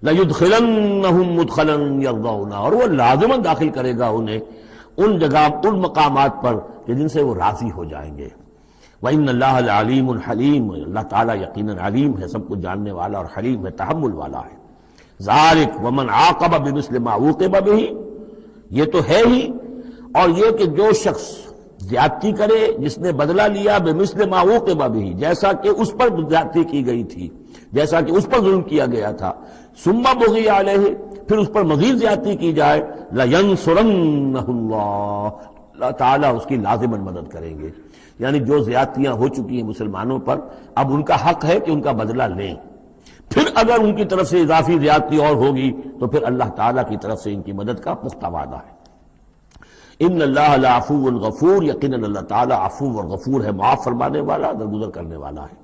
लयुदखिलन्नहुम मुदखलन यरदौना, और वो लाज़िमन दाखिल करेगा उन्हें उन जगह, उन मकामात पर कि जिनसे वो राजी हो जाएंगे। व इन्नल्लाह अलीमुन हलीम, अल्लाह ताला यकीनन अलीम है, सब कुछ जानने वाला, और हलीम है, तहम्मुल वाला है। ज़ालिक वमन आक़ब बिमिस्लि मा उक़िब बिही, ये तो है ही, और ये कि जो शख्स ज्यादती करे, जिसने बदला लिया बिमिस्लि मा उक़िब बिही, जैसा कि उस पर ज्यादती की गई थी, जैसा कि उस पर जुल्म किया गया था, सुम्मा बुग़ी अलैहि, फिर उस पर मज़ीद ज्यादती की जाए, लयंसुरन्नहुल्लाह, अल्लाह ताला उसकी लाज़िमन मदद करेंगे। यानी जो ज्यादतियां हो चुकी हैं मुसलमानों पर, अब उनका हक है कि उनका बदला लें। फिर अगर उनकी तरफ से इजाफी ज्यादती और होगी तो फिर अल्लाह ताला की तरफ से इनकी मदद का पुख्ता वादा है। इन्नल्लाह लअफ़ुव्वुन गफ़ूर, यकीनन अल्लाह ताला अफ़ू और गफ़ूर है, माफ फरमाने वाला, दरगुजर करने वाला है।